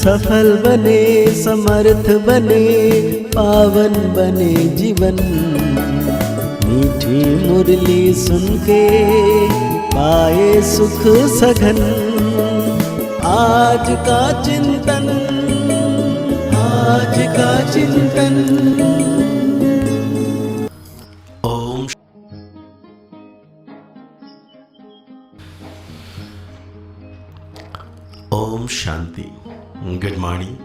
सफल बने, समर्थ बने, पावन बने जीवन। मीठी मुरली सुन के पाए सुख सघन। आज का चिंतन, आज का चिंतन। ओम ओम शांति। Good morning.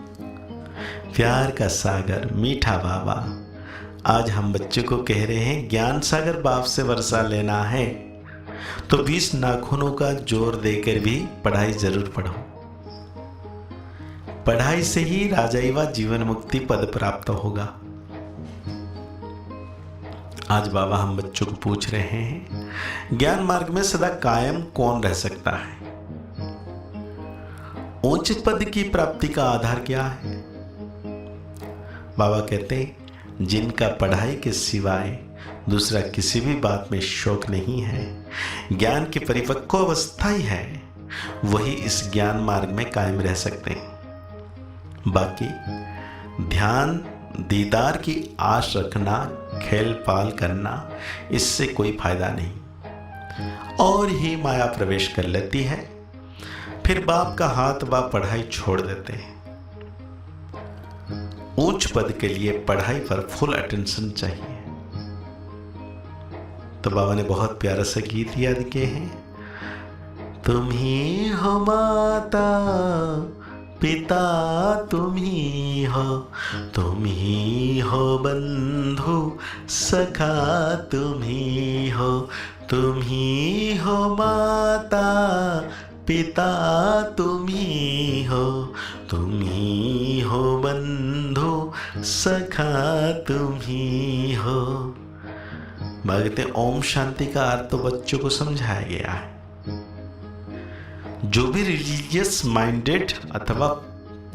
प्यार का सागर मीठा बाबा, आज हम बच्चों को कह रहे हैं ज्ञान सागर बाप से वर्षा लेना है तो 20 नाखूनों का जोर देकर भी पढ़ाई जरूर पढ़ो। पढ़ाई से ही राजाइवा जीवन मुक्ति पद प्राप्त होगा। आज बाबा हम बच्चों को पूछ रहे हैं, ज्ञान मार्ग में सदा कायम कौन रह सकता है? उच्च पद की प्राप्ति का आधार क्या है? बाबा कहते हैं, जिनका पढ़ाई के सिवाय दूसरा किसी भी बात में शौक नहीं है, ज्ञान की परिपक्व अवस्था ही है, वही इस ज्ञान मार्ग में कायम रह सकते हैं। बाकी ध्यान दीदार की आश रखना, खेल पाल करना, इससे कोई फायदा नहीं और ही माया प्रवेश कर लेती है। फिर बाप का हाथ व पढ़ाई छोड़ देते हैं। उच्च पद के लिए पढ़ाई पर फुल अटेंशन चाहिए। तो बाबा ने बहुत प्यारा सा गीत याद किए हैं। तुम ही हो माता पिता, तुम ही हो बंधु सखा, तुम ही हो माता पिता, तुम ही हो बंधु सखा, तुम ही हो। मांगते ओम शांति का अर्थ तो बच्चों को समझाया गया है। जो भी रिलीजियस माइंडेड अथवा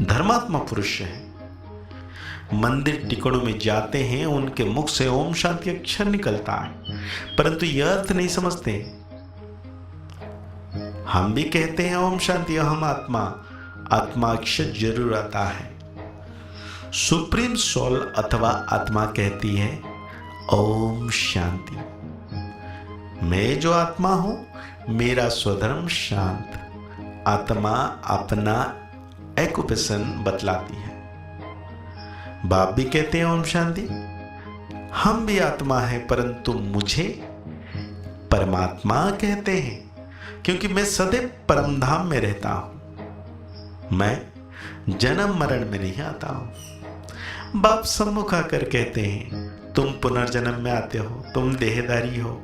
धर्मात्मा पुरुष है, मंदिर टिकड़ों में जाते हैं, उनके मुख से ओम शांति अक्षर निकलता है, परंतु यह अर्थ नहीं समझते। हम भी कहते हैं ओम शांति अहम आत्मा, आत्मा अक्षर जरूर आता है। सुप्रीम सोल अथवा आत्मा कहती है ओम शांति। मैं जो आत्मा हूं, मेरा स्वधर्म शांत। आत्मा अपना एक्युपेशन बतलाती है। बाप भी कहते हैं ओम शांति। हम भी आत्मा है, परंतु मुझे परमात्मा कहते हैं, क्योंकि मैं सदैव परमधाम में रहता हूं। मैं जन्म मरण में नहीं आता हूं। बाप सम्मुख आकर कहते हैं, तुम पुनर्जन्म में आते हो, तुम देहधारी हो।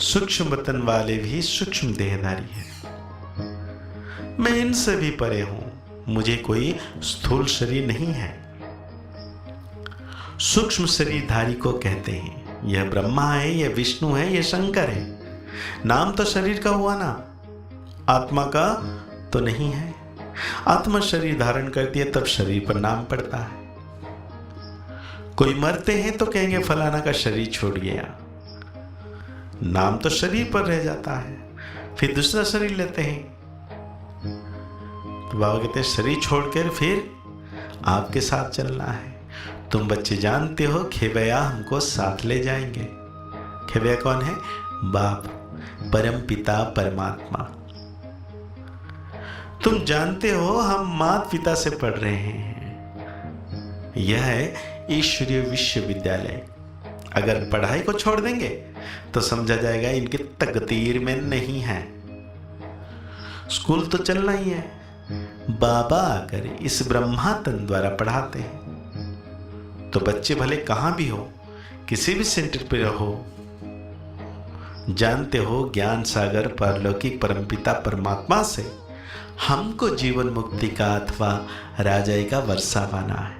सूक्ष्म वतन वाले भी सूक्ष्म देहधारी हैं। मैं इनसे भी परे हूं, मुझे कोई स्थूल शरीर नहीं है। सूक्ष्म शरीरधारी को कहते हैं, यह ब्रह्मा है, यह विष्णु है, यह शंकर है। नाम तो शरीर का हुआ ना, आत्मा का तो नहीं है। आत्मा शरीर धारण करती है, तब शरीर पर नाम पड़ता है। कोई मरते हैं तो कहेंगे फलाना का शरीर छूट गया, नाम तो शरीर पर रह जाता है। फिर दूसरा शरीर लेते हैं, तो बाबा कहते हैं शरीर छोड़कर फिर आपके साथ चलना है। तुम बच्चे जानते हो, खेबैया हमको साथ ले जाएंगे। खेबैया कौन है? बाप, परम पिता परमात्मा। तुम जानते हो हम माता पिता से पढ़ रहे हैं। यह है ईश्वरीय विश्वविद्यालय। अगर पढ़ाई को छोड़ देंगे तो समझा जाएगा इनके तकदीर में नहीं है। स्कूल तो चलना ही है। बाबा आकर इस ब्रह्मा तन द्वारा पढ़ाते हैं। तो बच्चे भले कहां भी हो, किसी भी सेंटर पर रहो, जानते हो ज्ञान सागर परलौकिक परमपिता परमात्मा से हमको जीवन मुक्ति का अथवा राजाई का वर्षा पाना है।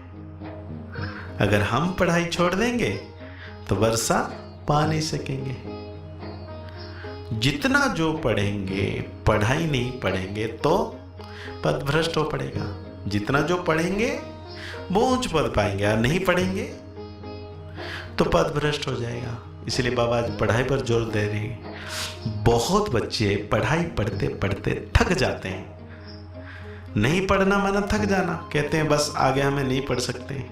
अगर हम पढ़ाई छोड़ देंगे तो वर्षा पा नहीं सकेंगे। जितना जो पढ़ेंगे, पढ़ाई नहीं पढ़ेंगे तो पदभ्रष्ट हो पड़ेगा। जितना जो पढ़ेंगे वो उच्च पद पाएंगे, और नहीं पढ़ेंगे तो पदभ्रष्ट हो जाएगा। इसलिए बाबा आज पढ़ाई पर जोर दे रहे हैं। बहुत बच्चे पढ़ाई पढ़ते पढ़ते थक जाते हैं, नहीं पढ़ना माना थक जाना, कहते हैं बस आगे हमें नहीं पढ़ सकते।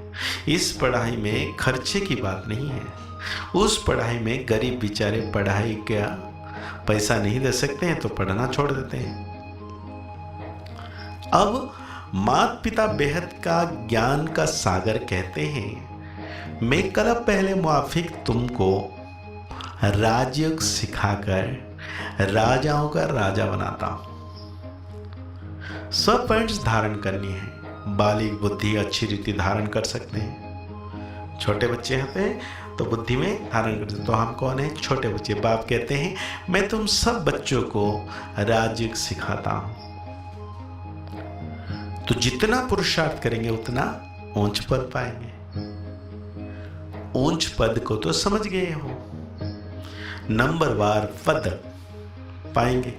इस पढ़ाई में खर्चे की बात नहीं है। उस पढ़ाई में गरीब बेचारे पढ़ाई का पैसा नहीं दे सकते हैं तो पढ़ना छोड़ देते हैं। अब माता पिता बेहद का ज्ञान का सागर कहते हैं, मैं कल पहले मुआफिक तुमको राजयोग सिखाकर राजाओं का राजा बनाता हूं। सब पॉइंट्स धारण करनी है। बालिग बुद्धि अच्छी रीति धारण कर सकते हैं। छोटे बच्चे होते हैं तो बुद्धि में धारण कर सकते। तो हम कौन है? छोटे बच्चे। बाप कहते हैं मैं तुम सब बच्चों को राजयोग सिखाता हूं। तो जितना पुरुषार्थ करेंगे उतना ऊंच पद पाएंगे। ऊंच पद को तो समझ गए हो, नंबरवार पद पाएंगे।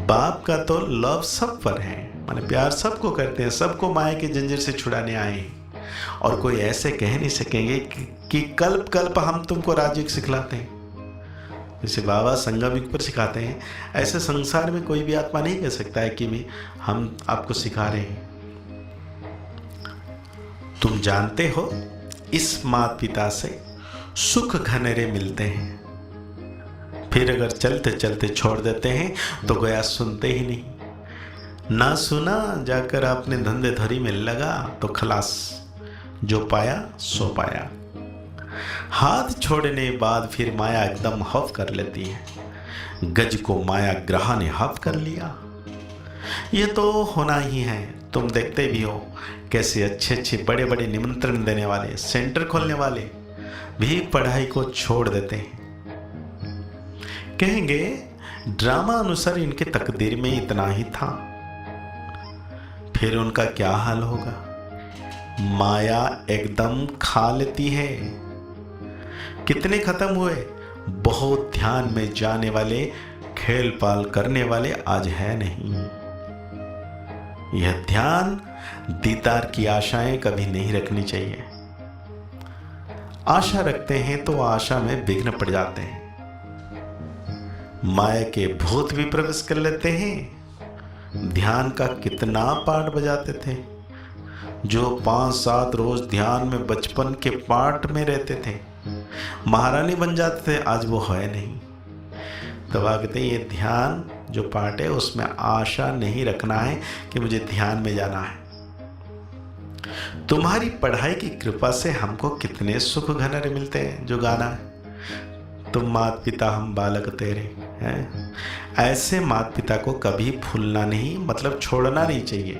बाप का तो लव सब पर है, माने प्यार सबको करते हैं, सबको माया के जंजीर से छुड़ाने आए हैं। और कोई ऐसे कह नहीं सकेंगे कि कल्प कल्प हम तुमको राजयोग सिखलाते हैं। जैसे बाबा संगम युग पर सिखाते हैं, ऐसे संसार में कोई भी आत्मा नहीं कह सकता है कि भी हम आपको सिखा रहे हैं। तुम जानते हो इस माता पिता से सुख घनेरे मिलते हैं, फिर अगर चलते चलते छोड़ देते हैं तो गोया सुनते ही नहीं। ना सुना, जाकर अपने धंधे धरी में लगा तो खलास, जो पाया सो पाया। हाथ छोड़ने बाद फिर माया एकदम हफ कर लेती है। गज को माया ग्रह ने हफ कर लिया। ये तो होना ही है। तुम देखते भी हो कैसे अच्छे अच्छे बड़े बड़े निमंत्रण देने वाले, सेंटर खोलने वाले भी पढ़ाई को छोड़ देते हैं। कहेंगे ड्रामा अनुसार इनके तकदीर में इतना ही था। फिर उनका क्या हाल होगा? माया एकदम खा लेती है। कितने खत्म हुए? बहुत ध्यान में जाने वाले, खेल पाल करने वाले आज है नहीं। यह ध्यान दीदार की आशाएं कभी नहीं रखनी चाहिए। आशा रखते हैं तो आशा में विघ्न पड़ जाते हैं। माया के भूत भी प्रवेश कर लेते हैं। ध्यान का कितना पाठ बजाते थे। जो 5-7 रोज ध्यान में बचपन के पाठ में रहते थे, महारानी बन जाते थे, आज वो है नहीं। तो कहते हैं ये ध्यान जो पाठ है उसमें आशा नहीं रखना है कि मुझे ध्यान में जाना है। तुम्हारी पढ़ाई की कृपा से हमको कितने सुख घनेरे मिलते हैं। जो गाना है, तुम माता पिता हम बालक तेरे हैं, ऐसे माता पिता को कभी भूलना नहीं, मतलब छोड़ना नहीं चाहिए।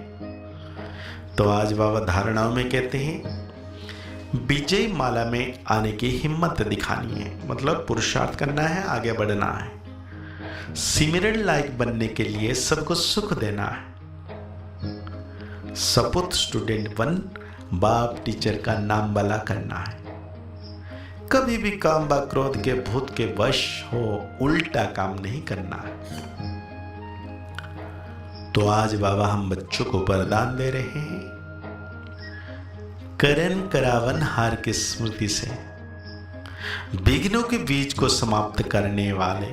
तो आज बाबा धारणाओं में कहते हैं विजय माला में आने की हिम्मत दिखानी है, मतलब पुरुषार्थ करना है, आगे बढ़ना है। सिमरन लायक बनने के लिए सबको सुख देना है। सपूत स्टूडेंट बन बाप टीचर का नाम वाला करना है। कभी भी काम बा क्रोध के भूत के वश हो उल्टा काम नहीं करना है। तो आज बाबा हम बच्चों को वरदान दे रहे हैं, करण करावन हार की स्मृति से विघ्नों के बीज को समाप्त करने वाले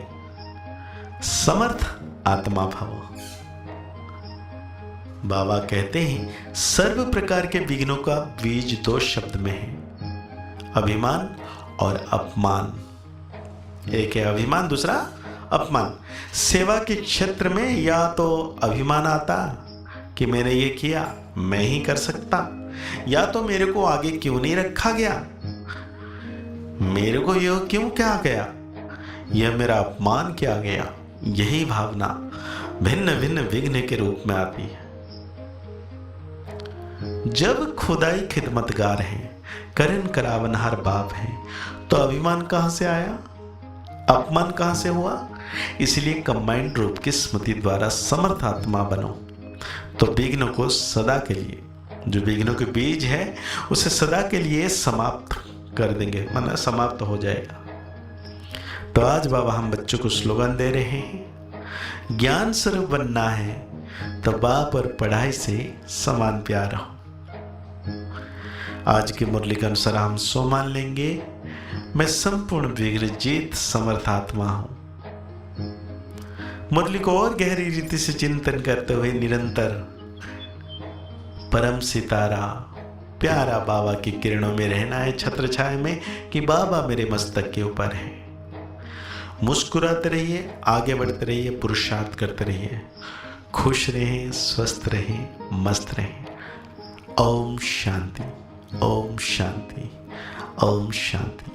समर्थ आत्मा भव। बाबा कहते हैं सर्व प्रकार के विघ्नों का बीज 2 शब्द में है, अभिमान और अपमान। एक है अभिमान, दूसरा अपमान। सेवा के क्षेत्र में या तो अभिमान आता कि मैंने ये किया, मैं ही कर सकता, या तो मेरे को आगे क्यों नहीं रखा गया, मेरे को यह क्यों क्या गया, यह मेरा अपमान किया गया। यही भावना भिन्न भिन्न विघ्न के रूप में आती है। जब खुदाई खिदमतगार हैं, करण करावनहार बाप हैं, तो अभिमान कहां से आया, अपमान कहां से हुआ? इसलिए कंबाइंड रूप की स्मृति द्वारा समर्थ आत्मा बनो, तो विघ्नों को सदा के लिए, जो विघ्नों के बीज है उसे सदा के लिए समाप्त कर देंगे, मतलब समाप्त हो जाएगा। तो आज बाबा हम बच्चों को स्लोगन दे रहे हैं, ज्ञान स्वरूप बनना है तो बाप और पढ़ाई से समान प्यार हो। आज की मुरली के अनुसार हम सो मान लेंगे, मैं संपूर्ण विघ्न जीत समर्थ आत्मा हूं। मुरली को और गहरी रीति से चिंतन करते हुए निरंतर परम सितारा प्यारा बाबा की किरणों में रहना है, छत्र छाया में, कि बाबा मेरे मस्तक के ऊपर है। मुस्कुराते रहिए, आगे बढ़ते रहिए, पुरुषार्थ करते रहिए, खुश रहें, स्वस्थ रहें, मस्त रहें। ओम शांति, ओम शांति, ओम शांति।